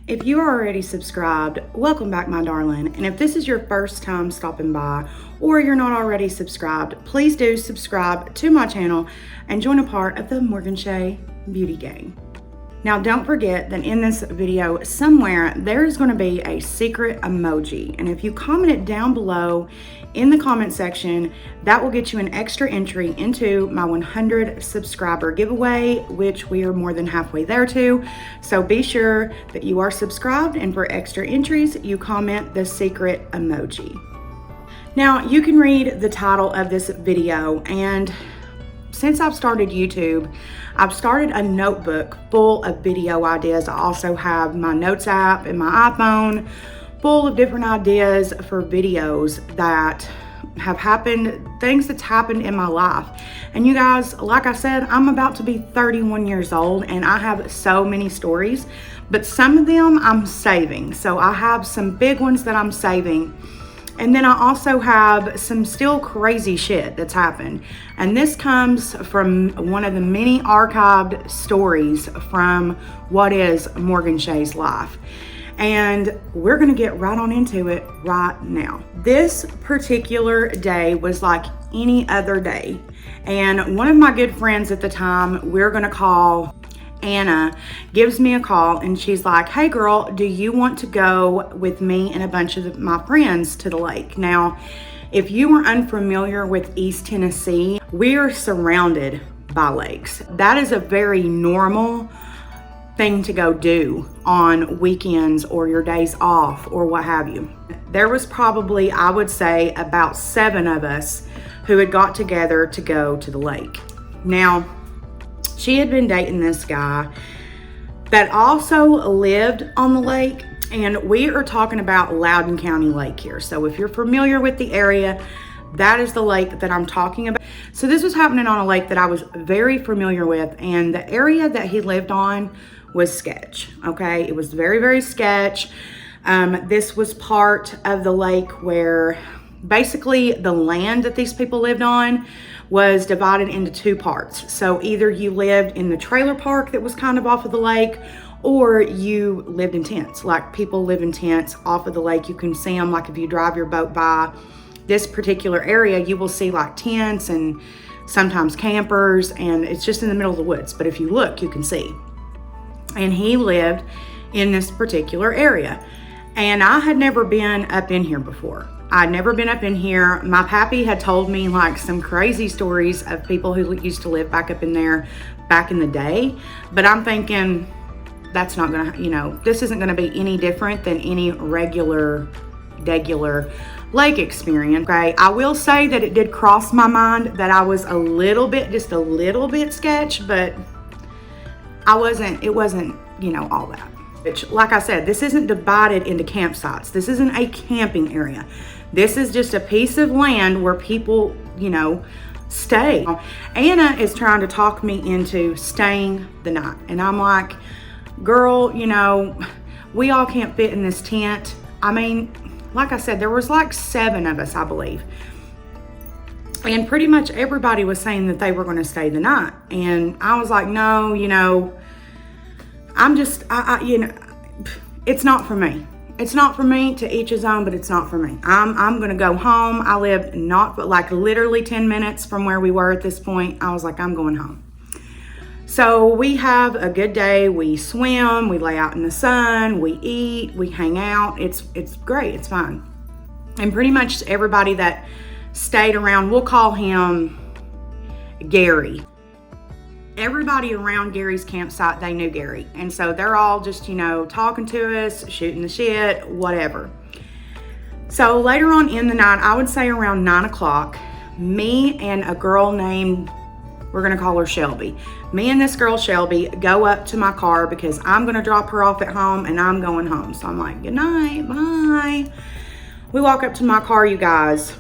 If you are already subscribed, welcome back, my darling. And if this is your first time stopping by or you're not already subscribed, please do subscribe to my channel and join a part of the Morgan Shay Beauty Gang. Now, don't forget that in this video somewhere, there is going to be a secret emoji. And if you comment it down below in the comment section, that will get you an extra entry into my 100 subscriber giveaway, which we are more than halfway there to. So be sure that you are subscribed, and for extra entries, you comment the secret emoji. Now, you can read the title of this video, and since I've started YouTube, I've started a notebook full of video ideas. I also have my notes app in my iPhone full of different ideas for videos that have happened, things that's happened in my life. And you guys, like I said, I'm about to be 31 years old and I have so many stories, but some of them I'm saving. So I have some big ones that I'm saving. And then I also have some still crazy shit that's happened. And this comes from one of the many archived stories from what is Morgan Shay's life. And we're gonna get right on into it right now. This particular day was like any other day. And one of my good friends at the time, we're gonna call Anna, gives me a call and she's like, "Hey girl, do you want to go with me and a bunch of my friends to the lake?" Now, if you are unfamiliar with East Tennessee, we are surrounded by lakes. That is a very normal thing to go do on weekends or your days off or what have you. There was probably, I would say, about 7 of us who had got together to go to the lake. Now, she had been dating this guy that also lived on the lake, and we are talking about Loudoun County Lake here. So if you're familiar with the area, that is the lake that I'm talking about. So this was happening on a lake that I was very familiar with, and the area that he lived on was sketch, okay? It was very, very sketch. This was part of the lake where basically the land that these people lived on was divided into 2 parts. So either you lived in the trailer park that was kind of off of the lake, or you lived in tents. Like, people live in tents off of the lake. You can see them, like if you drive your boat by this particular area, you will see like tents and sometimes campers, and it's just in the middle of the woods. But if you look, you can see. And he lived in this particular area. And I had never been up in here before. I'd never been up in here. My pappy had told me like some crazy stories of people who used to live back up in there back in the day. But I'm thinking, that's not gonna, this isn't gonna be any different than any regular lake experience, okay? I will say that it did cross my mind that I was just a little bit sketch, but it wasn't, all that. Which, like I said, this isn't divided into campsites. This isn't a camping area. This is just a piece of land where people, stay. Anna is trying to talk me into staying the night. And I'm like, girl, we all can't fit in this tent. I mean, like I said, there was like 7 of us, I believe. And pretty much everybody was saying that they were going to stay the night. And I was like, no, it's not for me. It's not for me, to each his own, but it's not for me. I'm going to go home. I lived literally 10 minutes from where we were at this point. I was like, I'm going home. So we have a good day. We swim, we lay out in the sun, we eat, we hang out. It's great. It's fine. And pretty much everybody that stayed around, we'll call him Gary. Everybody around Gary's campsite, they knew Gary. And so they're all just, talking to us, shooting the shit, whatever. So later on in the night, I would say around 9 o'clock, me and a girl named, we're gonna call her Shelby. Me and this girl, Shelby, go up to my car because I'm gonna drop her off at home and I'm going home. So I'm like, good night, bye. We walk up to my car, you guys.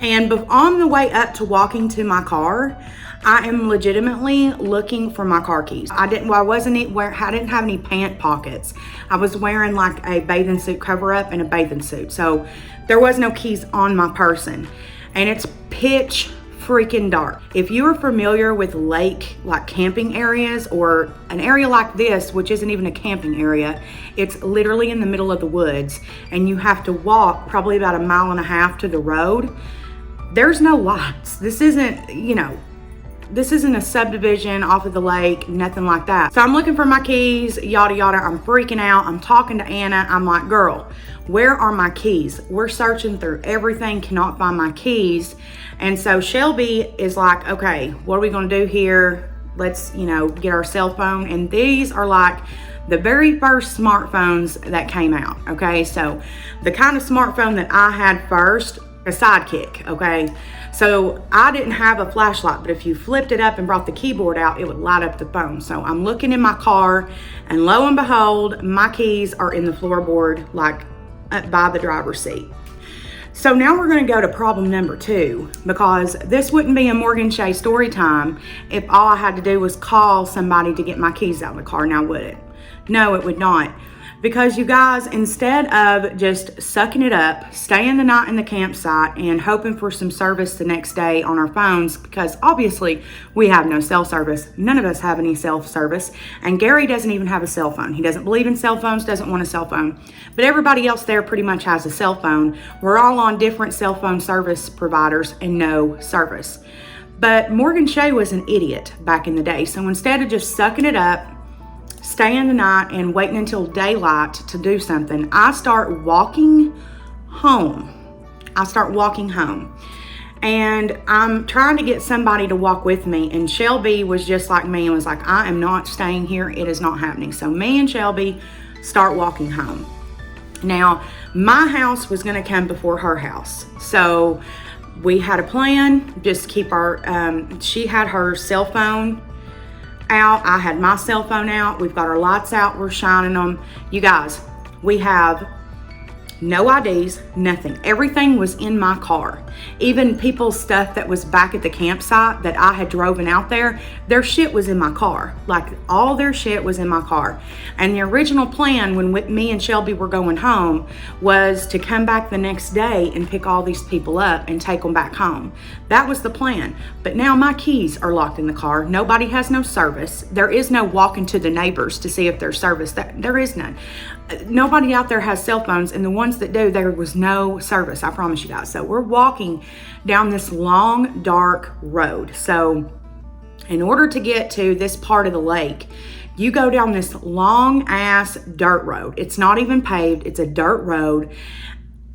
And on the way up to walking to my car, I am legitimately looking for my car keys. I didn't have any pant pockets. I was wearing like a bathing suit cover up and a bathing suit. So there was no keys on my person. And it's pitch freaking dark. If you are familiar with lake like camping areas or an area like this, which isn't even a camping area, it's literally in the middle of the woods and you have to walk probably about 1.5 miles to the road. There's no lights. This isn't, this isn't a subdivision off of the lake, nothing like that. So I'm looking for my keys, yada, yada. I'm freaking out. I'm talking to Anna. I'm like, girl, where are my keys? We're searching through everything, cannot find my keys. And so Shelby is like, okay, what are we gonna do here? Let's, get our cell phone. And these are like the very first smartphones that came out, okay? So the kind of smartphone that I had first, a Sidekick, okay? So I didn't have a flashlight, but if you flipped it up and brought the keyboard out, it would light up the phone. So I'm looking in my car, and lo and behold, my keys are in the floorboard, like by the driver's seat. So now we're gonna go to problem number 2, because this wouldn't be a Morgan Shea story time if all I had to do was call somebody to get my keys out of the car, now would it? No, it would not. Because you guys, instead of just sucking it up, staying the night in the campsite and hoping for some service the next day on our phones, because obviously we have no cell service. None of us have any cell service. And Gary doesn't even have a cell phone. He doesn't believe in cell phones, doesn't want a cell phone. But everybody else there pretty much has a cell phone. We're all on different cell phone service providers and no service. But Morgan Shea was an idiot back in the day. So instead of just sucking it up, staying the night and waiting until daylight to do something, I start walking home. And I'm trying to get somebody to walk with me, and Shelby was just like me and was like, I am not staying here. It is not happening. So me and Shelby start walking home. Now, my house was going to come before her house. So we had a plan, just keep our, she had her cell phone out, I had my cell phone out, we've got our lights out, we're shining them. You guys, we have no IDs, nothing. Everything was in my car. Even people's stuff that was back at the campsite that I had driven out there, their shit was in my car. Like, all their shit was in my car. And the original plan when me and Shelby were going home was to come back the next day and pick all these people up and take them back home. That was the plan. But now my keys are locked in the car. Nobody has no service. There is no walking to the neighbors to see if there's service. There is none. Nobody out there has cell phones, and the ones that do, there was no service, I promise you guys. So we're walking down this long, dark road. So in order to get to this part of the lake, you go down this long ass dirt road. It's not even paved, it's a dirt road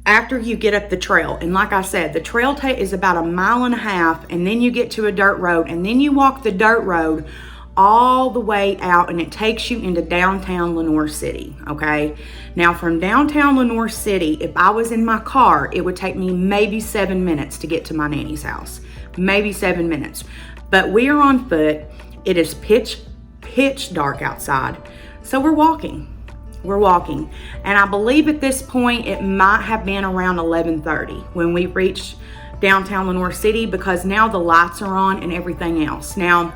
after you get up the trail. And like I said, the trail is about 1.5 miles, and then you get to a dirt road, and then you walk the dirt road all the way out, and it takes you into downtown Lenoir City, okay? Now, from downtown Lenoir City, if I was in my car, it would take me maybe 7 minutes to get to my nanny's house. Maybe 7 minutes. But we are on foot. It is pitch dark outside. So we're walking. And I believe at this point, it might have been around 11:30 when we reached downtown Lenoir City, because now the lights are on and everything else. Now,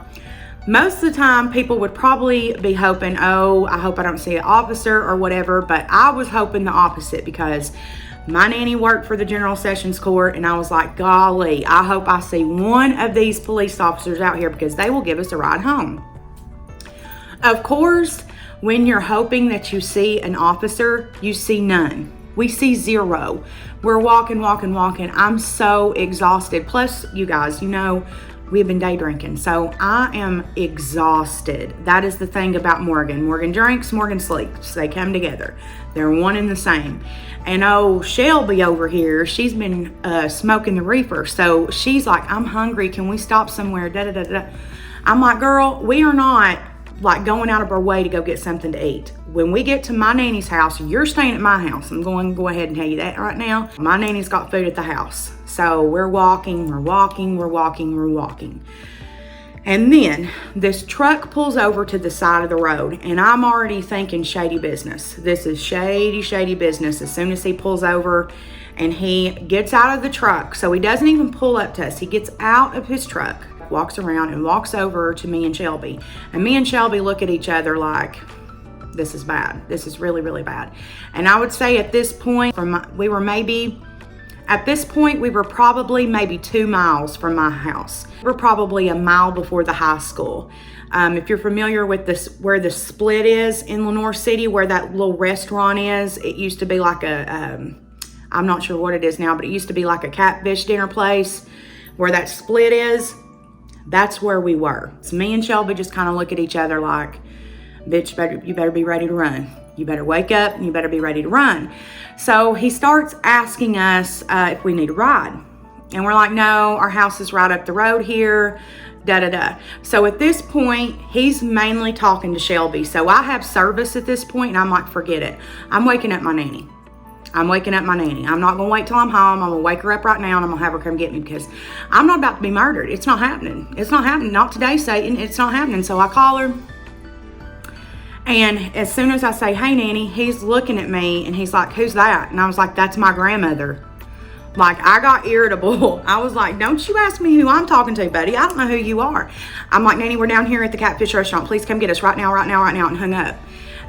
most of the time, people would probably be hoping, oh, I hope I don't see an officer or whatever, but I was hoping the opposite, because my nanny worked for the General Sessions Court, and I was like, golly, I hope I see one of these police officers out here, because they will give us a ride home. Of course, when you're hoping that you see an officer, you see none. We see zero. We're walking. I'm so exhausted. Plus, you guys, we've been day drinking, so I am exhausted. That is the thing about Morgan. Morgan drinks, Morgan sleeps. They come together. They're one and the same. And oh, Shelby over here, she's been smoking the reefer. So she's like, I'm hungry. Can we stop somewhere? I'm like, girl, we are not like going out of our way to go get something to eat. When we get to my nanny's house, you're staying at my house. I'm going to go ahead and tell you that right now. My nanny's got food at the house. So we're walking. And then this truck pulls over to the side of the road, and I'm already thinking shady business. This is shady business. As soon as he pulls over and he gets out of the truck, so he doesn't even pull up to us. He gets out of his truck, walks around and walks over to me and Shelby. And me and Shelby look at each other like, this is bad. This is really, really bad. And I would say at this point, we were maybe At this point, we were probably maybe 2 miles from my house. We're probably a mile before the high school. If you're familiar with this, where the split is in Lenore City, where that little restaurant is, it used to be like I'm not sure what it is now, but it used to be like a catfish dinner place. Where that split is, that's where we were. So me and Shelby just kind of look at each other like, bitch, you better be ready to run. You better wake up and you better be ready to run. So he starts asking us if we need a ride. And we're like, no, our house is right up the road here, da-da-da. So at this point, he's mainly talking to Shelby. So I have service at this point, and I'm like, forget it. I'm waking up my nanny. I'm not going to wait till I'm home. I'm going to wake her up right now, and I'm going to have her come get me, because I'm not about to be murdered. It's not happening. It's not happening. Not today, Satan. It's not happening. So I call her. And as soon as I say, hey, Nanny, he's looking at me, and he's like, who's that? And I was like, that's my grandmother. Like, I got irritable. I was like, don't you ask me who I'm talking to, buddy. I don't know who you are. I'm like, Nanny, we're down here at the Catfish restaurant. Please come get us right now, and hung up.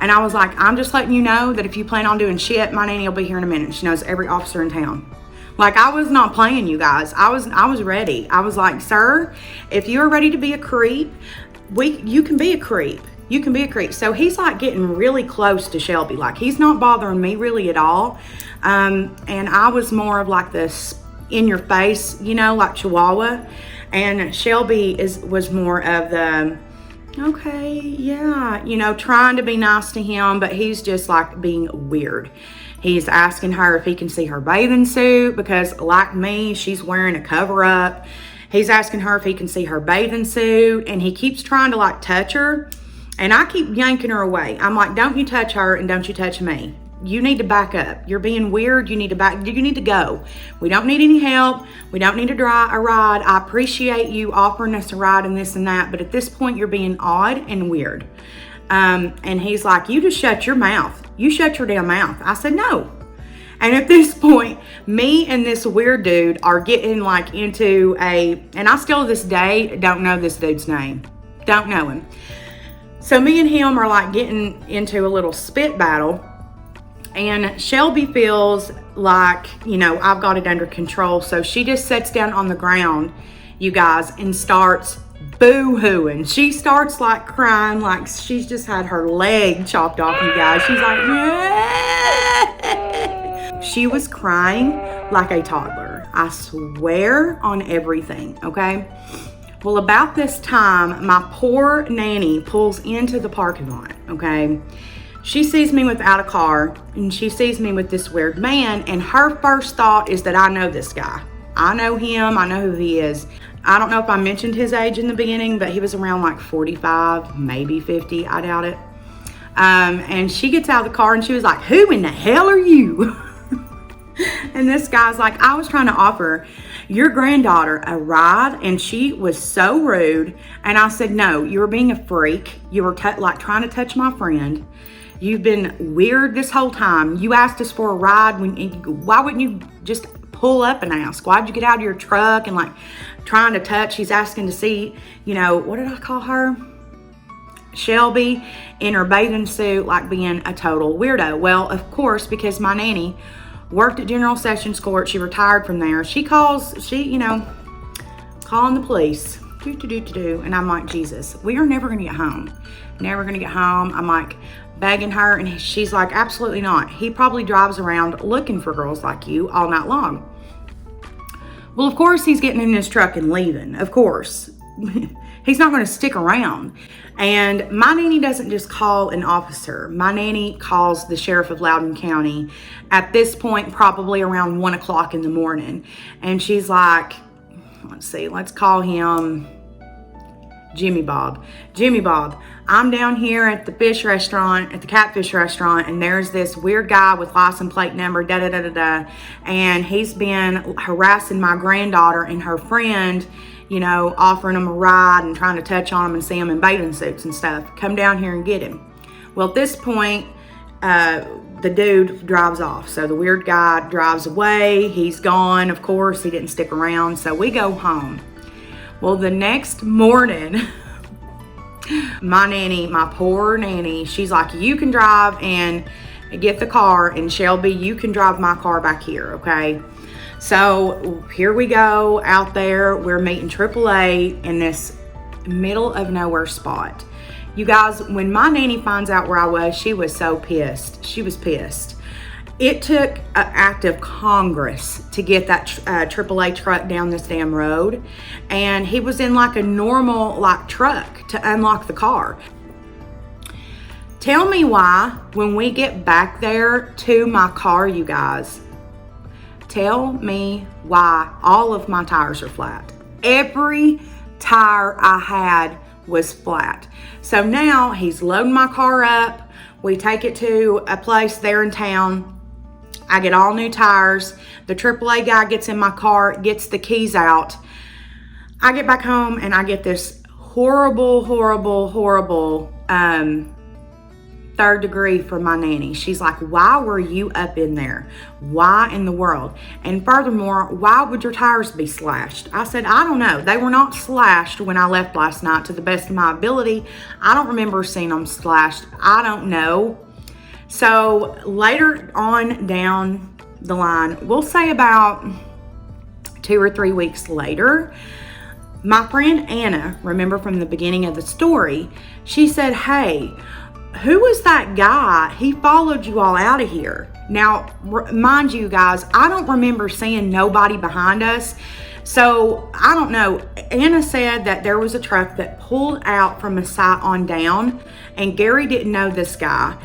And I was like, I'm just letting you know that if you plan on doing shit, my nanny will be here in a minute. She knows every officer in town. Like, I was not playing, you guys. I was ready. I was like, sir, if you're ready to be a creep, you can be a creep. You can be a creep. So he's like getting really close to Shelby. Like, he's not bothering me really at all. And I was more of like this in your face, you know, like Chihuahua. And Shelby was more of the, okay, yeah, you know, trying to be nice to him, but he's just like being weird. He's asking her if he can see her bathing suit, because like me, she's wearing a cover up. He's asking her if he can see her bathing suit, and he keeps trying to like touch her, and I keep yanking her away. I'm like, don't you touch her, and don't you touch me. You need to back up. You're being weird. You need to go. We don't need any help. We don't need a ride. I appreciate you offering us a ride and this and that, but at this point, you're being odd and weird. And he's like, you just shut your mouth. You shut your damn mouth. I said, no. And at this point, me and this weird dude are getting like into and I still to this day don't know this dude's name. Don't know him. So me and him are like getting into a little spit battle. And Shelby feels like, you know, I've got it under control. So she just sits down on the ground, you guys, and starts boo-hooing. She starts like crying, like she's just had her leg chopped off, you guys. She's like, yeah. She was crying like a toddler. I swear on everything, okay? Well, about this time, my poor nanny pulls into the parking lot, okay? She sees me without a car, and she sees me with this weird man, and her first thought is that I know this guy. I know him. I know who he is. I don't know if I mentioned his age in the beginning, but he was around like 45, maybe 50. I doubt it. And she gets out of the car, and she was like, who in the hell are you? And this guy's like, I was trying to offer your granddaughter a ride, and she was so rude. And I said, no, you were being a freak. You were like trying to touch my friend. You've been weird this whole time. You asked us for a ride. Why wouldn't you just pull up and ask? Why'd you get out of your truck and like trying to touch? He's asking to see, you know, what did I call her? Shelby in her bathing suit, like being a total weirdo. Well, of course, because my nanny worked at General Sessions Court. She retired from there. Calling the police. And I'm like, Jesus, we are never gonna get home. Never gonna get home. I'm like begging her, and she's like, absolutely not. He probably drives around looking for girls like you all night long. Well, of course, he's getting in his truck and leaving. Of course. He's not gonna stick around. And my nanny doesn't just call an officer. My nanny calls the sheriff of Loudoun County at this point, probably around 1 o'clock in the morning. And she's like, let's call him Jimmy Bob. Jimmy Bob, I'm down here at the Catfish restaurant, and there's this weird guy with license plate number, and he's been harassing my granddaughter and her friend, you know, offering them a ride and trying to touch on them and see them in bathing suits and stuff. Come down here and get him. Well, at this point, the dude drives off. So the weird guy drives away. He's gone. Of course, he didn't stick around. So we go home. Well, the next morning, my poor nanny, she's like, you can drive and get the car, and Shelby, you can drive my car back here, okay? So here we go out there. We're meeting AAA in this middle of nowhere spot. You guys, when my nanny finds out where I was, she was so pissed. She was pissed. It took an act of Congress to get that AAA truck down this damn road. And he was in like a normal truck to unlock the car. Tell me why, when we get back there to my car, you guys, tell me why all of my tires are flat. Every tire I had was flat. So now he's loading my car up. We take it to a place there in town. I get all new tires. The AAA guy gets in my car, gets the keys out. I get back home and I get this horrible third degree from my nanny. She's like, why were you up in there? Why in the world? And furthermore, why would your tires be slashed? I said, I don't know. They were not slashed when I left last night, to the best of my ability. I don't remember seeing them slashed. I don't know. So later on down the line, we'll say about 2 or 3 weeks later, my friend Anna, remember from the beginning of the story, she said, hey, who was that guy? He followed you all out of here. Now, mind you guys, I don't remember seeing nobody behind us. So I don't know. Anna said that there was a truck that pulled out from a site on down, and Gary didn't know this guy.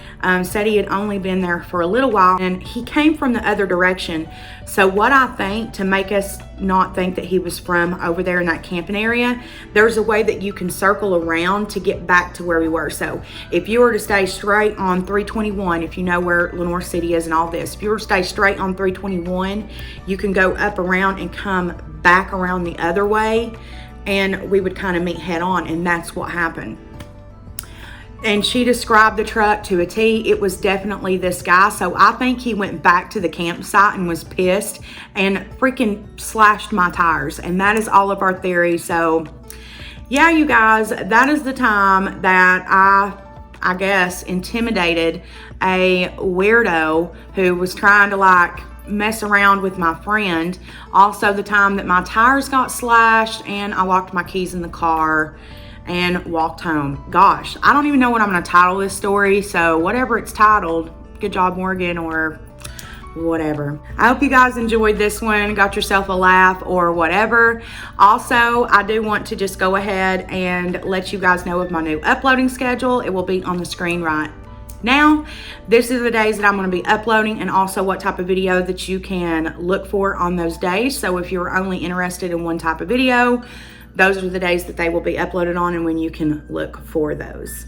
Said he had only been there for a little while, and he came from the other direction. So what I think, to make us not think that he was from over there in that camping area, there's a way that you can circle around to get back to where we were. So if you were to stay straight on 321, if you know where Lenore City is and all this, if you were to stay straight on 321, you can go up around and come back around the other way, and we would kind of meet head on, and that's what happened. And she described the truck to a T. It was definitely this guy. So I think he went back to the campsite and was pissed and freaking slashed my tires. And that is all of our theory. So yeah, you guys, that is the time that I guess, intimidated a weirdo who was trying to mess around with my friend. Also the time that my tires got slashed and I locked my keys in the car and walked home. Gosh, I don't even know what I'm going to title this story. So whatever it's titled, good job, Morgan, or whatever. I hope you guys enjoyed this one, got yourself a laugh or whatever. Also, I do want to just go ahead and let you guys know of my new uploading schedule. It will be on the screen right now. This is the days that I'm going to be uploading, and also what type of video that you can look for on those days. So if you're only interested in one type of video, those are the days that they will be uploaded on and when you can look for those.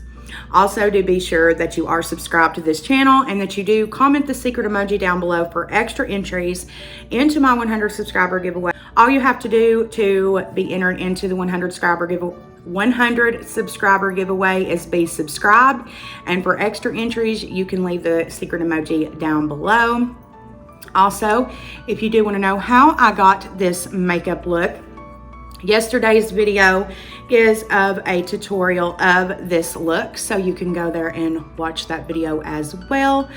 Also, do be sure that you are subscribed to this channel and that you do comment the secret emoji down below for extra entries into my 100 subscriber giveaway. All you have to do to be entered into the 100 subscriber giveaway is be subscribed, and for extra entries you can leave the secret emoji down below. Also, if you do want to know how I got this makeup look, yesterday's video is of a tutorial of this look, so you can go there and watch that video as well.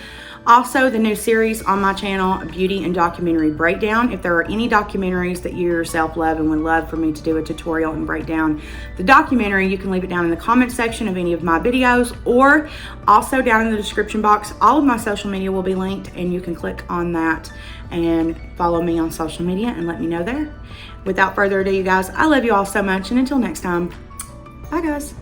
Also, the new series on my channel, Beauty and Documentary Breakdown. If there are any documentaries that you yourself love and would love for me to do a tutorial and break down the documentary, you can leave it down in the comment section of any of my videos, or also down in the description box. All of my social media will be linked, and you can click on that and follow me on social media and let me know there. Without further ado, you guys, I love you all so much, and until next time, bye guys.